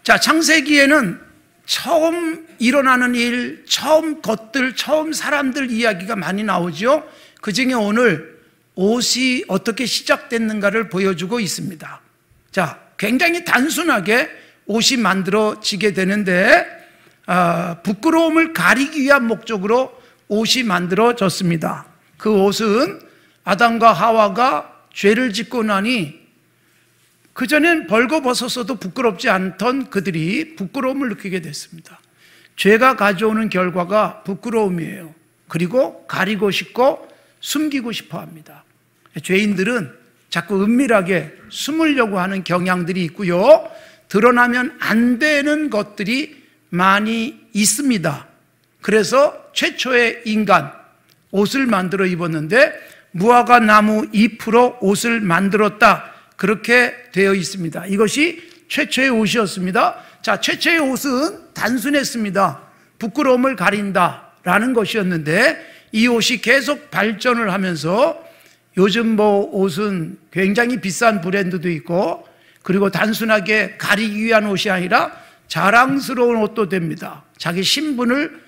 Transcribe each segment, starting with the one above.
자, 창세기에는 처음 일어나는 일, 처음 것들, 처음 사람들 이야기가 많이 나오죠. 그중에 오늘 옷이 어떻게 시작됐는가를 보여주고 있습니다. 자, 굉장히 단순하게 옷이 만들어지게 되는데 부끄러움을 가리기 위한 목적으로 옷이 만들어졌습니다. 그 옷은 아담과 하와가 죄를 짓고 나니 그전엔 벌거벗었어도 부끄럽지 않던 그들이 부끄러움을 느끼게 됐습니다. 죄가 가져오는 결과가 부끄러움이에요. 그리고 가리고 싶고 숨기고 싶어 합니다. 죄인들은 자꾸 은밀하게 숨으려고 하는 경향들이 있고요, 드러나면 안 되는 것들이 많이 있습니다. 그래서 최초의 인간, 옷을 만들어 입었는데 무화과 나무 잎으로 옷을 만들었다, 그렇게 되어 있습니다. 이것이 최초의 옷이었습니다. 자, 최초의 옷은 단순했습니다. 부끄러움을 가린다라는 것이었는데 이 옷이 계속 발전을 하면서 요즘 옷은 굉장히 비싼 브랜드도 있고, 그리고 단순하게 가리기 위한 옷이 아니라 자랑스러운 옷도 됩니다. 자기 신분을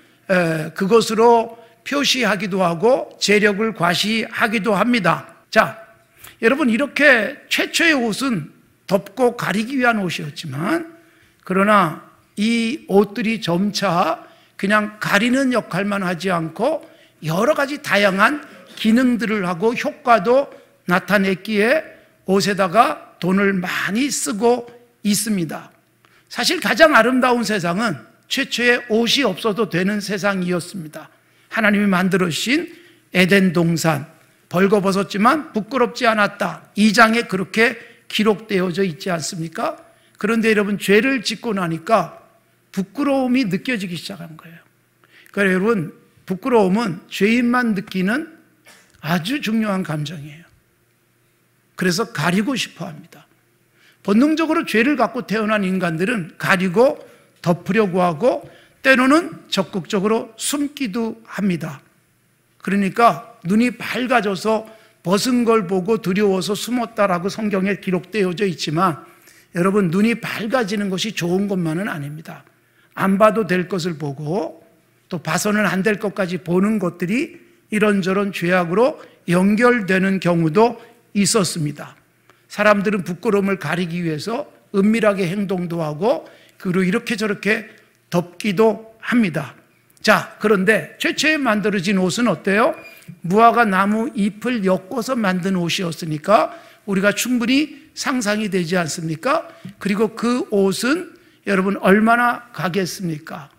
그것으로 표시하기도 하고 재력을 과시하기도 합니다. 자, 여러분, 이렇게 최초의 옷은 덮고 가리기 위한 옷이었지만, 그러나 이 옷들이 점차 그냥 가리는 역할만 하지 않고 여러 가지 다양한 기능들을 하고 효과도 나타냈기에 옷에다가 돈을 많이 쓰고 있습니다. 사실 가장 아름다운 세상은 최초의 옷이 없어도 되는 세상이었습니다. 하나님이 만들어주신 에덴 동산, 벌거벗었지만 부끄럽지 않았다, 2장에 그렇게 기록되어져 있지 않습니까? 그런데 여러분, 죄를 짓고 나니까 부끄러움이 느껴지기 시작한 거예요. 그러니까 여러분, 부끄러움은 죄인만 느끼는 아주 중요한 감정이에요. 그래서 가리고 싶어 합니다. 본능적으로 죄를 갖고 태어난 인간들은 가리고 덮으려고 하고 때로는 적극적으로 숨기도 합니다. 그러니까 눈이 밝아져서 벗은 걸 보고 두려워서 숨었다라고 성경에 기록되어져 있지만, 여러분, 눈이 밝아지는 것이 좋은 것만은 아닙니다. 안 봐도 될 것을 보고 또 봐서는 안 될 것까지 보는 것들이 이런저런 죄악으로 연결되는 경우도 있었습니다. 사람들은 부끄러움을 가리기 위해서 은밀하게 행동도 하고 그리고 이렇게 저렇게 덮기도 합니다. 자, 그런데 최초에 만들어진 옷은 어때요? 무화과 나무 잎을 엮어서 만든 옷이었으니까 우리가 충분히 상상이 되지 않습니까? 그리고 그 옷은 여러분 얼마나 가겠습니까?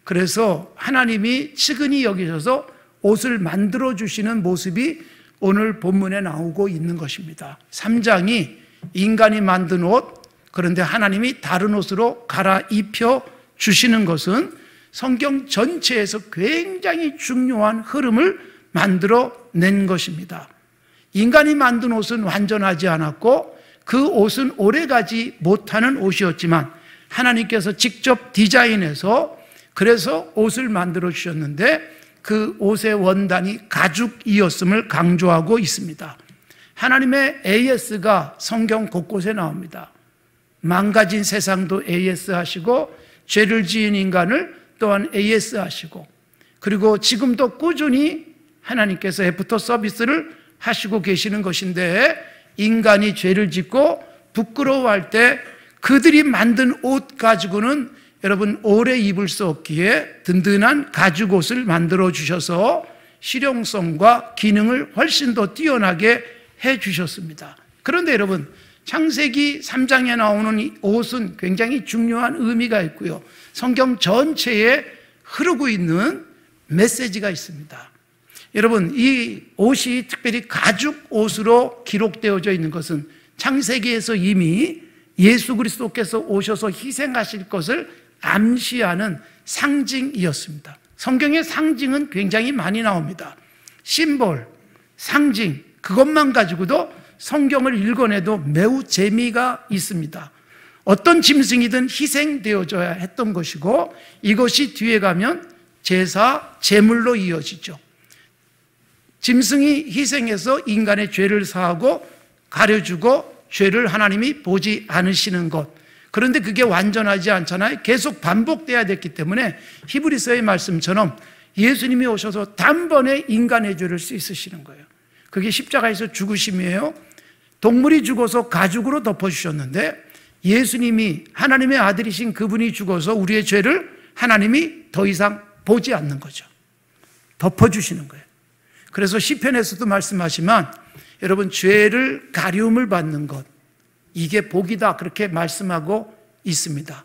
그래서 하나님이 측은히 여기셔서 옷을 만들어 주시는 모습이 오늘 본문에 나오고 있는 것입니다. 3장이 인간이 만든 옷, 그런데 하나님이 다른 옷으로 갈아입혀 주시는 것은 성경 전체에서 굉장히 중요한 흐름을 만들어낸 것입니다. 인간이 만든 옷은 완전하지 않았고 그 옷은 오래가지 못하는 옷이었지만 하나님께서 직접 디자인해서 그래서 옷을 만들어 주셨는데 그 옷의 원단이 가죽이었음을 강조하고 있습니다. 하나님의 AS가 성경 곳곳에 나옵니다. 망가진 세상도 AS 하시고 죄를 지은 인간을 또한 AS 하시고, 그리고 지금도 꾸준히 하나님께서 애프터 서비스를 하시고 계시는 것인데, 인간이 죄를 짓고 부끄러워할 때 그들이 만든 옷 가지고는 여러분 오래 입을 수 없기에 든든한 가죽 옷을 만들어 주셔서 실용성과 기능을 훨씬 더 뛰어나게 해 주셨습니다. 그런데 여러분, 창세기 3장에 나오는 이 옷은 굉장히 중요한 의미가 있고요, 성경 전체에 흐르고 있는 메시지가 있습니다. 여러분, 이 옷이 특별히 가죽 옷으로 기록되어져 있는 것은 창세기에서 이미 예수 그리스도께서 오셔서 희생하실 것을 암시하는 상징이었습니다. 성경의 상징은 굉장히 많이 나옵니다. 심볼, 상징, 그것만 가지고도 성경을 읽어내도 매우 재미가 있습니다. 어떤 짐승이든 희생되어져야 했던 것이고, 이것이 뒤에 가면 제사, 제물로 이어지죠. 짐승이 희생해서 인간의 죄를 사하고 가려주고 죄를 하나님이 보지 않으시는 것, 그런데 그게 완전하지 않잖아요. 계속 반복돼야 됐기 때문에 히브리서의 말씀처럼 예수님이 오셔서 단번에 인간의 죄를 씻으시는 거예요. 그게 십자가에서 죽으심이에요. 동물이 죽어서 가죽으로 덮어주셨는데 예수님이 하나님의 아들이신 그분이 죽어서 우리의 죄를 하나님이 더 이상 보지 않는 거죠. 덮어주시는 거예요. 그래서 시편에서도 말씀하시면 여러분 죄를 가리움을 받는 것 이게 복이다 그렇게 말씀하고 있습니다.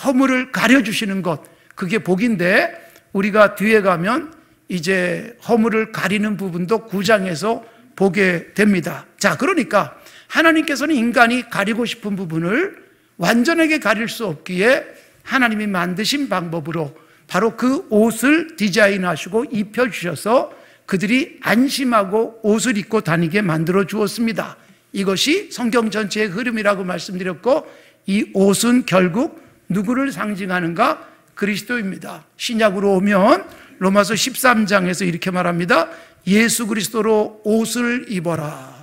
허물을 가려주시는 것 그게 복인데 우리가 뒤에 가면 이제 허물을 가리는 부분도 9장에서 보게 됩니다. 자, 그러니까 하나님께서는 인간이 가리고 싶은 부분을 완전하게 가릴 수 없기에 하나님이 만드신 방법으로 바로 그 옷을 디자인하시고 입혀주셔서 그들이 안심하고 옷을 입고 다니게 만들어 주었습니다. 이것이 성경 전체의 흐름이라고 말씀드렸고 이 옷은 결국 누구를 상징하는가? 그리스도입니다. 신약으로 오면 로마서 13장에서 이렇게 말합니다. 예수 그리스도로 옷을 입어라.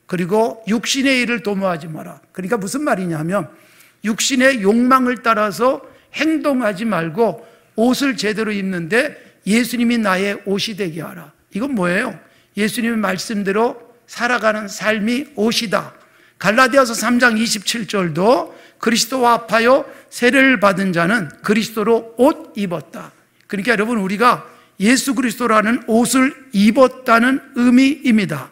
그리고 육신의 일을 도모하지 마라. 그러니까 무슨 말이냐면 육신의 욕망을 따라서 행동하지 말고 옷을 제대로 입는데 예수님이 나의 옷이 되게 하라. 이건 뭐예요? 예수님의 말씀대로 살아가는 삶이 옷이다. 갈라디아서 3장 27절도 그리스도와 합하여 세례를 받은 자는 그리스도로 옷 입었다. 그러니까 여러분 우리가 예수 그리스도라는 옷을 입었다는 의미입니다.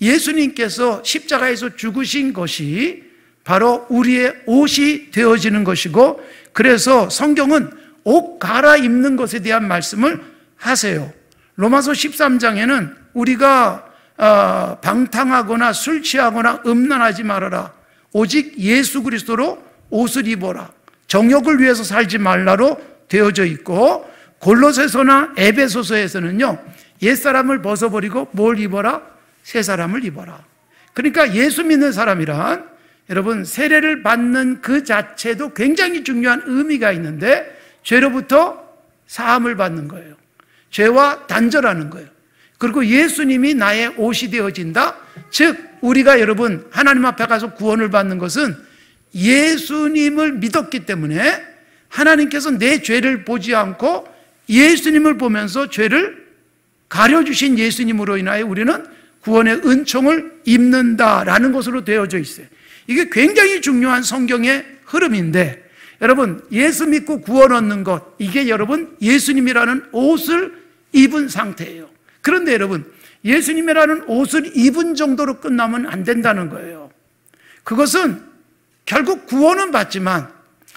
예수님께서 십자가에서 죽으신 것이 바로 우리의 옷이 되어지는 것이고 그래서 성경은 옷 갈아입는 것에 대한 말씀을 하세요. 로마서 13장에는 우리가 방탕하거나 술 취하거나 음란하지 말아라. 오직 예수 그리스도로 옷을 입어라. 정욕을 위해서 살지 말라로 되어져 있고 골로새서나 에베소서에서는요 옛사람을 벗어버리고 뭘 입어라? 새 사람을 입어라. 그러니까 예수 믿는 사람이란 여러분 세례를 받는 그 자체도 굉장히 중요한 의미가 있는데 죄로부터 사함을 받는 거예요. 죄와 단절하는 거예요. 그리고 예수님이 나의 옷이 되어진다. 즉 우리가 여러분 하나님 앞에 가서 구원을 받는 것은 예수님을 믿었기 때문에 하나님께서 내 죄를 보지 않고 예수님을 보면서 죄를 가려주신 예수님으로 인하여 우리는 구원의 은총을 입는다라는 것으로 되어져 있어요. 이게 굉장히 중요한 성경의 흐름인데 여러분 예수 믿고 구원 얻는 것 이게 여러분 예수님이라는 옷을 입은 상태예요. 그런데 여러분 예수님이라는 옷을 입은 정도로 끝나면 안 된다는 거예요. 그것은 결국 구원은 받지만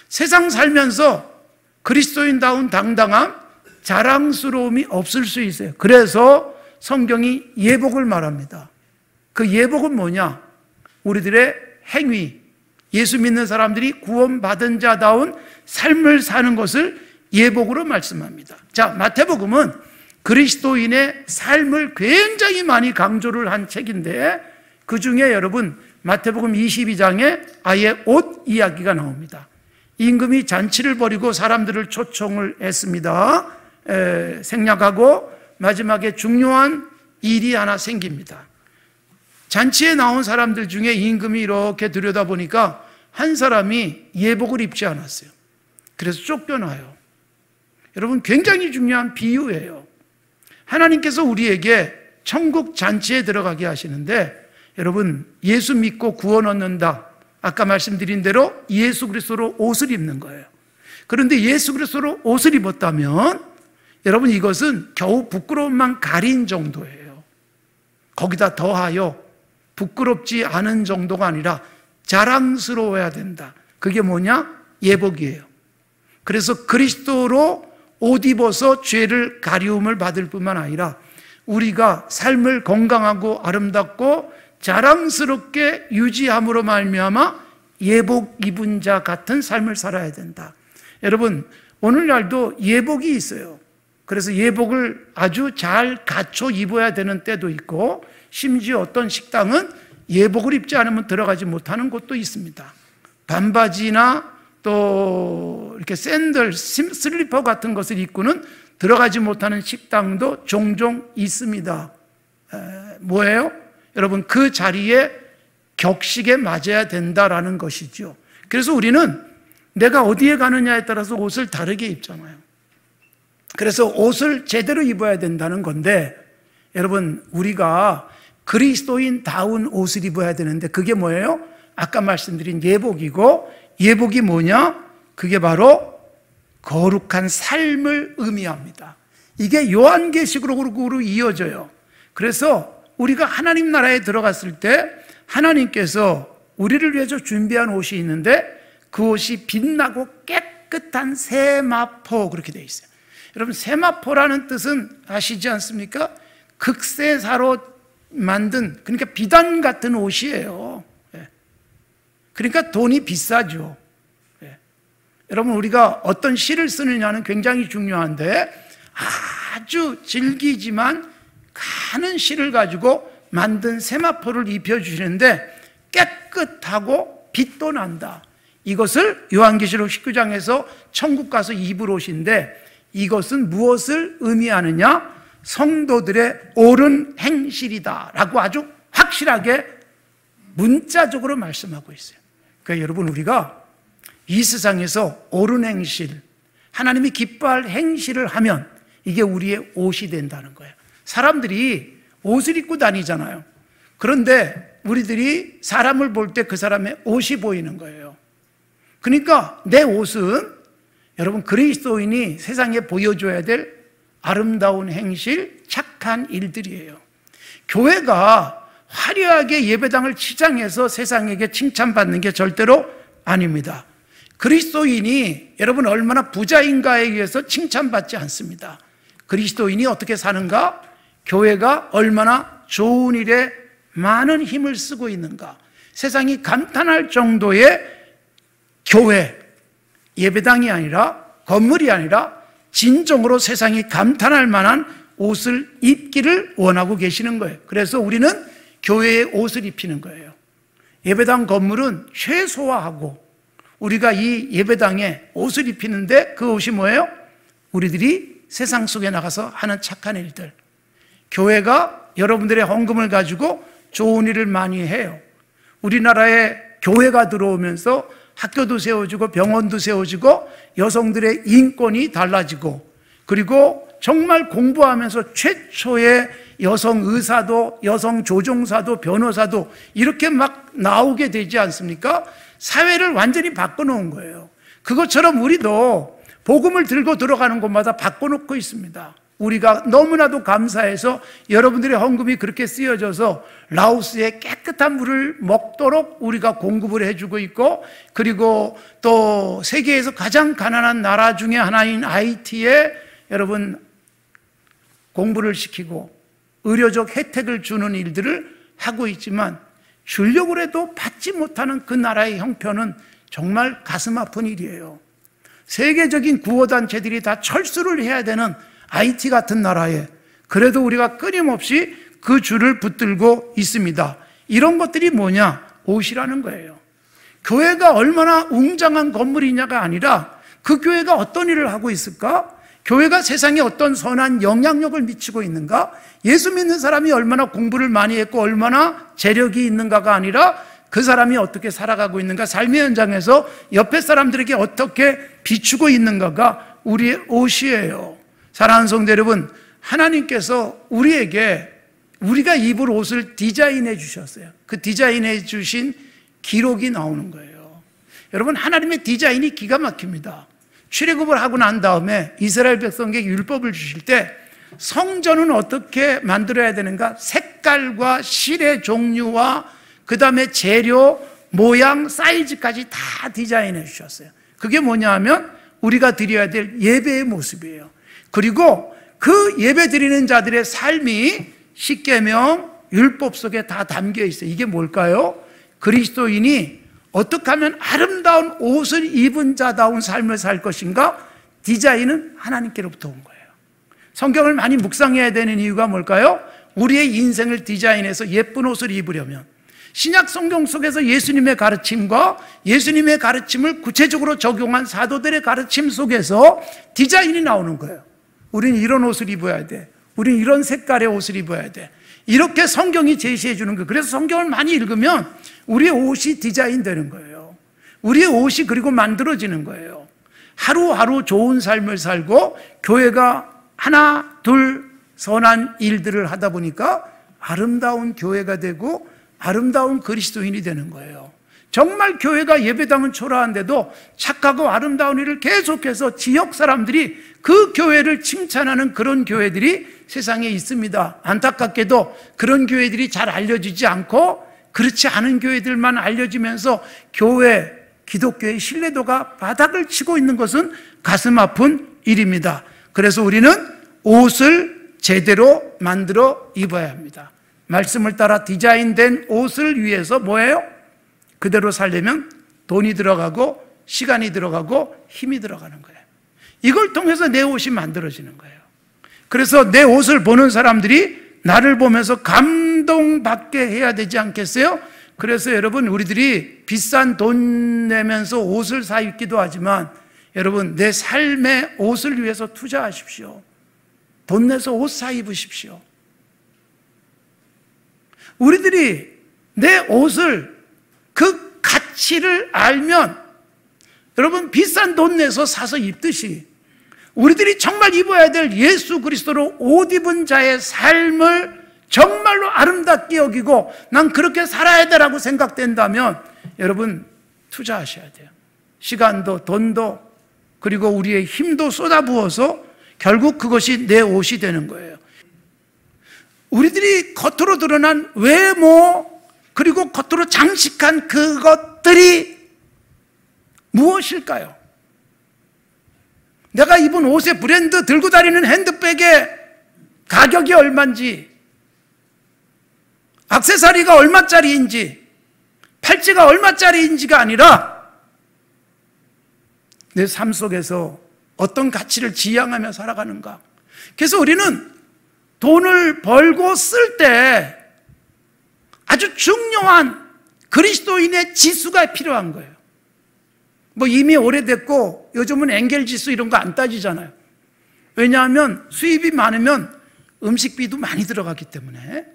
세상 살면서 그리스도인다운 당당함, 자랑스러움이 없을 수 있어요. 그래서 성경이 예복을 말합니다. 그 예복은 뭐냐? 우리들의 행위, 예수 믿는 사람들이 구원받은 자다운 삶을 사는 것을 예복으로 말씀합니다. 자, 마태복음은 그리스도인의 삶을 굉장히 많이 강조를 한 책인데 그 중에 여러분 마태복음 22장에 아예 옷 이야기가 나옵니다. 임금이 잔치를 벌이고 사람들을 초청을 했습니다. 생략하고 마지막에 중요한 일이 하나 생깁니다. 잔치에 나온 사람들 중에 임금이 이렇게 들여다보니까 한 사람이 예복을 입지 않았어요. 그래서 쫓겨나요. 여러분 굉장히 중요한 비유예요. 하나님께서 우리에게 천국 잔치에 들어가게 하시는데 여러분 예수 믿고 구원 얻는다. 아까 말씀드린 대로 예수 그리스도로 옷을 입는 거예요. 그런데 예수 그리스도로 옷을 입었다면 여러분 이것은 겨우 부끄러움만 가린 정도예요. 거기다 더하여 부끄럽지 않은 정도가 아니라 자랑스러워야 된다. 그게 뭐냐? 예복이에요. 그래서 그리스도로 옷 입어서 죄를 가리움을 받을 뿐만 아니라 우리가 삶을 건강하고 아름답고 자랑스럽게 유지함으로 말미암아 예복 입은 자 같은 삶을 살아야 된다. 여러분 오늘날도 예복이 있어요. 그래서 예복을 아주 잘 갖춰 입어야 되는 때도 있고 심지어 어떤 식당은 예복을 입지 않으면 들어가지 못하는 곳도 있습니다. 반바지나 또 이렇게 샌들, 슬리퍼 같은 것을 입고는 들어가지 못하는 식당도 종종 있습니다. 뭐예요? 여러분 그 자리에 격식에 맞아야 된다라는 것이죠. 그래서 우리는 내가 어디에 가느냐에 따라서 옷을 다르게 입잖아요. 그래서 옷을 제대로 입어야 된다는 건데, 여러분, 우리가 그리스도인다운 옷을 입어야 되는데 그게 뭐예요? 아까 말씀드린 예복이고, 예복이 뭐냐? 그게 바로 거룩한 삶을 의미합니다. 이게 요한계시록으로 이어져요. 그래서 우리가 하나님 나라에 들어갔을 때 하나님께서 우리를 위해서 준비한 옷이 있는데 그 옷이 빛나고 깨끗한 세마포, 그렇게 되어 있어요. 여러분, 세마포라는 뜻은 아시지 않습니까? 극세사로 만든, 그러니까 비단 같은 옷이에요. 그러니까 돈이 비싸죠. 여러분, 우리가 어떤 실을 쓰느냐는 굉장히 중요한데, 아주 질기지만 가는 실을 가지고 만든 세마포를 입혀주시는데 깨끗하고 빛도 난다. 이것을 요한계시록 19장에서 천국 가서 입을 옷인데, 이것은 무엇을 의미하느냐? 성도들의 옳은 행실이다 라고 아주 확실하게 문자적으로 말씀하고 있어요. 그러니까 여러분, 우리가 이 세상에서 옳은 행실, 하나님이 기뻐할 행실을 하면 이게 우리의 옷이 된다는 거예요. 사람들이 옷을 입고 다니잖아요. 그런데 우리들이 사람을 볼 때 그 사람의 옷이 보이는 거예요. 그러니까 내 옷은 여러분, 그리스도인이 세상에 보여줘야 될 아름다운 행실, 착한 일들이에요. 교회가 화려하게 예배당을 치장해서 세상에게 칭찬받는 게 절대로 아닙니다. 그리스도인이 여러분 얼마나 부자인가에 의해서 칭찬받지 않습니다. 그리스도인이 어떻게 사는가? 교회가 얼마나 좋은 일에 많은 힘을 쓰고 있는가? 세상이 감탄할 정도의 교회, 예배당이 아니라, 건물이 아니라 진정으로 세상이 감탄할 만한 옷을 입기를 원하고 계시는 거예요. 그래서 우리는 교회에 옷을 입히는 거예요. 예배당 건물은 최소화하고 우리가 이 예배당에 옷을 입히는데 그 옷이 뭐예요? 우리들이 세상 속에 나가서 하는 착한 일들. 교회가 여러분들의 헌금을 가지고 좋은 일을 많이 해요. 우리나라에 교회가 들어오면서 학교도 세워지고 병원도 세워지고 여성들의 인권이 달라지고, 그리고 정말 공부하면서 최초의 여성 의사도, 여성 조종사도, 변호사도 이렇게 막 나오게 되지 않습니까? 사회를 완전히 바꿔놓은 거예요. 그것처럼 우리도 복음을 들고 들어가는 곳마다 바꿔놓고 있습니다. 우리가 너무나도 감사해서 여러분들의 헌금이 그렇게 쓰여져서 라오스에 깨끗한 물을 먹도록 우리가 공급을 해주고 있고, 그리고 또 세계에서 가장 가난한 나라 중에 하나인 하이티에 여러분 공부를 시키고 의료적 혜택을 주는 일들을 하고 있지만, 주려고 해도 받지 못하는 그 나라의 형편은 정말 가슴 아픈 일이에요. 세계적인 구호단체들이 다 철수를 해야 되는 하이티 같은 나라에 그래도 우리가 끊임없이 그 줄을 붙들고 있습니다. 이런 것들이 뭐냐? 옷이라는 거예요. 교회가 얼마나 웅장한 건물이냐가 아니라 그 교회가 어떤 일을 하고 있을까? 교회가 세상에 어떤 선한 영향력을 미치고 있는가? 예수 믿는 사람이 얼마나 공부를 많이 했고 얼마나 재력이 있는가가 아니라 그 사람이 어떻게 살아가고 있는가, 삶의 현장에서 옆에 사람들에게 어떻게 비추고 있는가가 우리의 옷이에요. 사랑하는 성도 여러분, 하나님께서 우리에게 우리가 입을 옷을 디자인해 주셨어요. 그 디자인해 주신 기록이 나오는 거예요. 여러분, 하나님의 디자인이 기가 막힙니다. 출애굽을 하고 난 다음에 이스라엘 백성에게 율법을 주실 때 성전은 어떻게 만들어야 되는가? 색깔과 실의 종류와 그 다음에 재료, 모양, 사이즈까지 다 디자인해 주셨어요. 그게 뭐냐 하면 우리가 드려야 될 예배의 모습이에요. 그리고 그 예배 드리는 자들의 삶이 십계명, 율법 속에 다 담겨 있어요. 이게 뭘까요? 그리스도인이 어떻게 하면 아름다운 옷을 입은 자다운 삶을 살 것인가? 디자인은 하나님께로부터 온 거예요. 성경을 많이 묵상해야 되는 이유가 뭘까요? 우리의 인생을 디자인해서 예쁜 옷을 입으려면 신약 성경 속에서 예수님의 가르침과 예수님의 가르침을 구체적으로 적용한 사도들의 가르침 속에서 디자인이 나오는 거예요. 우리는 이런 옷을 입어야 돼. 우리는 이런 색깔의 옷을 입어야 돼. 이렇게 성경이 제시해 주는 거예요. 그래서 성경을 많이 읽으면 우리의 옷이 디자인되는 거예요. 우리의 옷이 그리고 만들어지는 거예요. 하루하루 좋은 삶을 살고 교회가 하나 둘 선한 일들을 하다 보니까 아름다운 교회가 되고 아름다운 그리스도인이 되는 거예요. 정말 교회가 예배당은 초라한데도 착하고 아름다운 일을 계속해서 지역 사람들이 그 교회를 칭찬하는 그런 교회들이 세상에 있습니다. 안타깝게도 그런 교회들이 잘 알려지지 않고 그렇지 않은 교회들만 알려지면서 교회, 기독교의 신뢰도가 바닥을 치고 있는 것은 가슴 아픈 일입니다. 그래서 우리는 옷을 제대로 만들어 입어야 합니다. 말씀을 따라 디자인된 옷을 위해서 뭐예요? 그대로 살려면 돈이 들어가고 시간이 들어가고 힘이 들어가는 거예요. 이걸 통해서 내 옷이 만들어지는 거예요. 그래서 내 옷을 보는 사람들이 나를 보면서 감동받게 해야 되지 않겠어요? 그래서 여러분, 우리들이 비싼 돈 내면서 옷을 사 입기도 하지만 여러분, 내 삶의 옷을 위해서 투자하십시오. 돈 내서 옷 사 입으십시오. 우리들이 내 옷을 그 가치를 알면 여러분, 비싼 돈 내서 사서 입듯이 우리들이 정말 입어야 될 예수 그리스도로 옷 입은 자의 삶을 정말로 아름답게 여기고 난 그렇게 살아야 되라고 생각된다면 여러분, 투자하셔야 돼요. 시간도 돈도 그리고 우리의 힘도 쏟아부어서 결국 그것이 내 옷이 되는 거예요. 우리들이 겉으로 드러난 외모 그리고 겉으로 장식한 그것들이 무엇일까요? 내가 입은 옷의 브랜드, 들고 다니는 핸드백의 가격이 얼마인지, 액세서리가 얼마짜리인지, 팔찌가 얼마짜리인지가 아니라 내 삶 속에서 어떤 가치를 지향하며 살아가는가. 그래서 우리는 돈을 벌고 쓸 때 아주 중요한 그리스도인의 지수가 필요한 거예요. 뭐 이미 오래됐고 요즘은 엔겔 지수 이런 거 안 따지잖아요. 왜냐하면 수입이 많으면 음식비도 많이 들어가기 때문에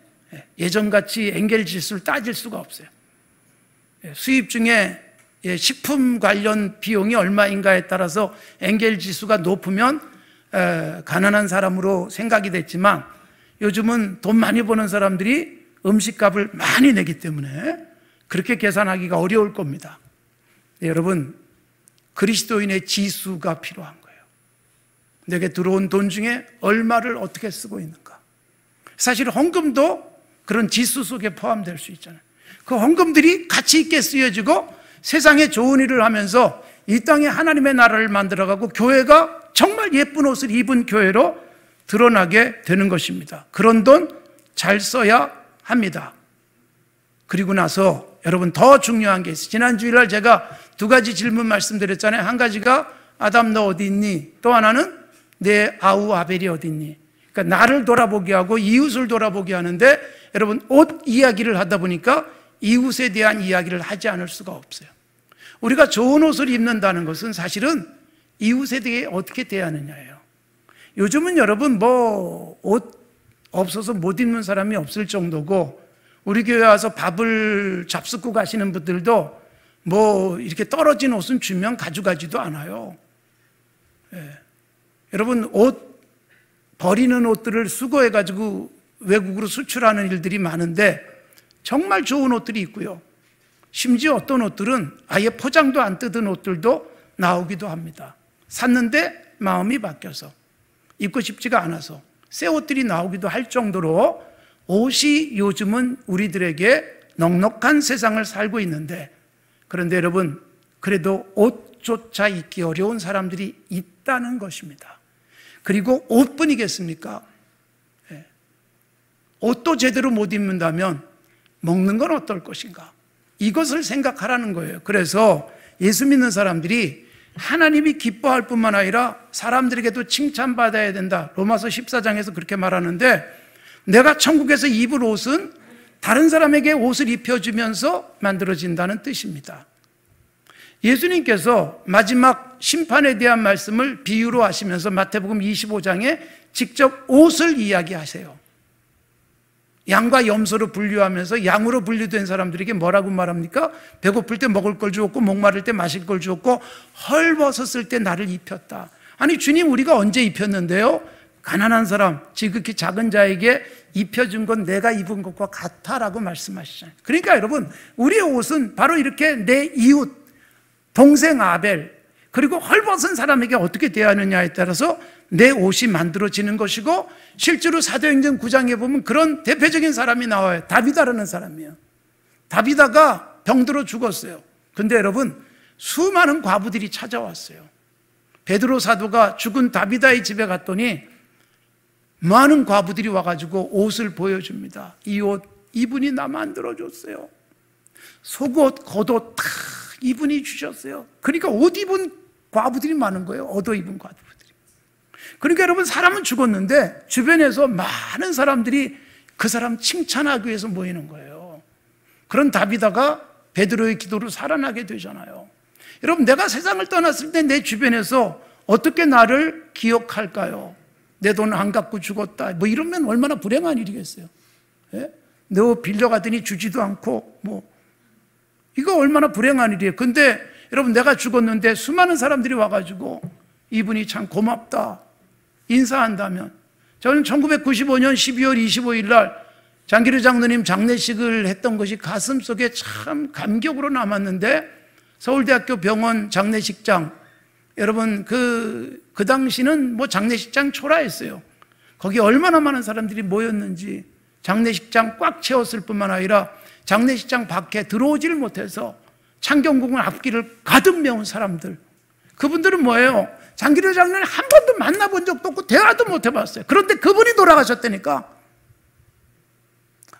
예전같이 엔겔 지수를 따질 수가 없어요. 수입 중에 식품 관련 비용이 얼마인가에 따라서 엔겔 지수가 높으면 가난한 사람으로 생각이 됐지만 요즘은 돈 많이 버는 사람들이 음식값을 많이 내기 때문에 그렇게 계산하기가 어려울 겁니다. 여러분, 그리스도인의 지수가 필요한 거예요. 내게 들어온 돈 중에 얼마를 어떻게 쓰고 있는가. 사실 헌금도 그런 지수 속에 포함될 수 있잖아요. 그 헌금들이 가치 있게 쓰여지고 세상에 좋은 일을 하면서 이 땅에 하나님의 나라를 만들어가고 교회가 정말 예쁜 옷을 입은 교회로 드러나게 되는 것입니다. 그런 돈 잘 써야 합니다. 그리고 나서 여러분, 더 중요한 게 있어요. 지난 주일날 제가 두 가지 질문 말씀드렸잖아요. 한 가지가 아담 너 어디 있니? 또 하나는 내 아우 아벨이 어디 있니? 그러니까 나를 돌아보게 하고 이웃을 돌아보게 하는데 여러분, 옷 이야기를 하다 보니까 이웃에 대한 이야기를 하지 않을 수가 없어요. 우리가 좋은 옷을 입는다는 것은 사실은 이웃에 대해 어떻게 대하느냐예요. 요즘은 여러분 뭐 옷 없어서 못 입는 사람이 없을 정도고 우리 교회 와서 밥을 잡숫고 가시는 분들도 뭐 이렇게 떨어진 옷은 주면 가져가지도 않아요. 여러분, 옷 버리는 옷들을 수거해가지고 외국으로 수출하는 일들이 많은데 정말 좋은 옷들이 있고요. 심지어 어떤 옷들은 아예 포장도 안 뜯은 옷들도 나오기도 합니다. 샀는데 마음이 바뀌어서 입고 싶지가 않아서 새 옷들이 나오기도 할 정도로 옷이 요즘은 우리들에게 넉넉한 세상을 살고 있는데, 그런데 여러분, 그래도 옷조차 입기 어려운 사람들이 있다는 것입니다. 그리고 옷뿐이겠습니까? 옷도 제대로 못 입는다면 먹는 건 어떨 것인가? 이것을 생각하라는 거예요. 그래서 예수 믿는 사람들이 하나님이 기뻐할 뿐만 아니라 사람들에게도 칭찬받아야 된다. 로마서 14장에서 그렇게 말하는데, 내가 천국에서 입을 옷은 다른 사람에게 옷을 입혀주면서 만들어진다는 뜻입니다. 예수님께서 마지막 심판에 대한 말씀을 비유로 하시면서 마태복음 25장에 직접 옷을 이야기하세요. 양과 염소로 분류하면서 양으로 분류된 사람들에게 뭐라고 말합니까? 배고플 때 먹을 걸 주었고 목마를 때 마실 걸 주었고 헐벗었을 때 나를 입혔다. 아니 주님, 우리가 언제 입혔는데요? 가난한 사람, 지극히 작은 자에게 입혀준 건 내가 입은 것과 같아라고 말씀하시잖아요. 그러니까 여러분, 우리의 옷은 바로 이렇게 내 이웃, 동생 아벨, 그리고 헐벗은 사람에게 어떻게 대하느냐에 따라서 내 옷이 만들어지는 것이고, 실제로 사도행전 9장에 보면 그런 대표적인 사람이 나와요. 다비다라는 사람이에요. 다비다가 병들어 죽었어요. 근데 여러분, 수많은 과부들이 찾아왔어요. 베드로 사도가 죽은 다비다의 집에 갔더니 많은 과부들이 와가지고 옷을 보여줍니다. 이 옷 이분이 나 만들어줬어요. 속옷, 겉옷 다 이분이 주셨어요. 그러니까 옷 입은 과부들이 많은 거예요. 얻어 입은 과부들이. 그러니까 여러분, 사람은 죽었는데 주변에서 많은 사람들이 그 사람 칭찬하기 위해서 모이는 거예요. 그런 다비다가 베드로의 기도로 살아나게 되잖아요. 여러분, 내가 세상을 떠났을 때 내 주변에서 어떻게 나를 기억할까요? 내 돈 안 갖고 죽었다, 뭐 이러면 얼마나 불행한 일이겠어요. 예? 내 옷 빌려가더니 주지도 않고, 이거 얼마나 불행한 일이에요. 근데 여러분, 내가 죽었는데 수많은 사람들이 와가지고 이분이 참 고맙다 인사한다면, 저는 1995년 12월 25일 날 장기르 장로님 장례식을 했던 것이 가슴속에 참 감격으로 남았는데, 서울대학교 병원 장례식장, 여러분 그 당시는 뭐 장례식장 초라했어요. 거기 얼마나 많은 사람들이 모였는지, 장례식장 꽉 채웠을 뿐만 아니라 장례식장 밖에 들어오지를 못해서 창경궁을 앞길을 가득 메운 사람들, 그분들은 뭐예요? 장기르 장로를 한 번도 만나본 적도 없고 대화도 못 해봤어요. 그런데 그분이 돌아가셨다니까.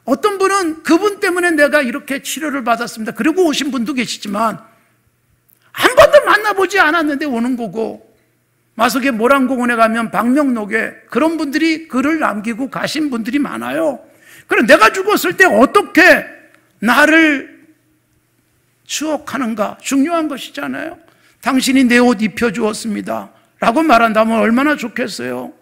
어떤 분은 그분 때문에 내가 이렇게 치료를 받았습니다, 그리고 오신 분도 계시지만 한 번도 만나보지 않았는데 오는 거고, 마석의 모란공원에 가면 박명록에 그런 분들이 글을 남기고 가신 분들이 많아요. 그럼 내가 죽었을 때 어떻게 나를 추억하는가 중요한 것이잖아요. 당신이 내 옷 입혀주었습니다 라고 말한다면 얼마나 좋겠어요.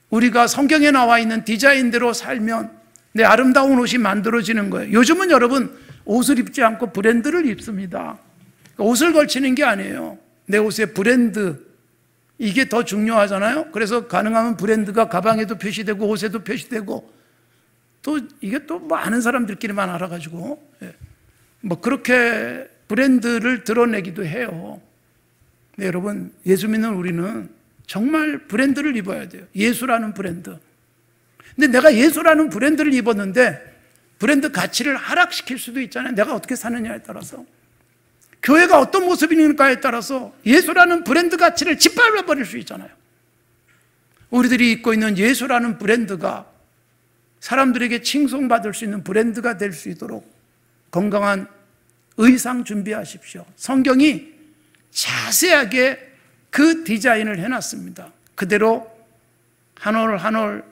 우리가 성경에 나와 있는 디자인대로 살면 내 아름다운 옷이 만들어지는 거예요. 요즘은 여러분 옷을 입지 않고 브랜드를 입습니다. 옷을 걸치는 게 아니에요. 내 옷의 브랜드, 이게 더 중요하잖아요. 그래서 가능하면 브랜드가 가방에도 표시되고 옷에도 표시되고, 또 이게 또 뭐 아는 사람들끼리만 알아가지고 뭐 그렇게 브랜드를 드러내기도 해요. 네, 여러분, 예수 믿는 우리는 정말 브랜드를 입어야 돼요. 예수라는 브랜드. 근데 내가 예수라는 브랜드를 입었는데 브랜드 가치를 하락시킬 수도 있잖아요. 내가 어떻게 사느냐에 따라서, 교회가 어떤 모습이니까에 따라서 예수라는 브랜드 가치를 짓밟아 버릴 수 있잖아요. 우리들이 입고 있는 예수라는 브랜드가 사람들에게 칭송받을 수 있는 브랜드가 될 수 있도록 건강한 의상 준비하십시오. 성경이 자세하게 그 디자인을 해놨습니다. 그대로 한 올 한 올,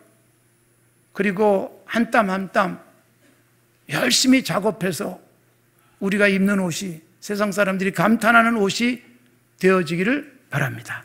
그리고 한 땀 한 땀 열심히 작업해서 우리가 입는 옷이 세상 사람들이 감탄하는 옷이 되어지기를 바랍니다.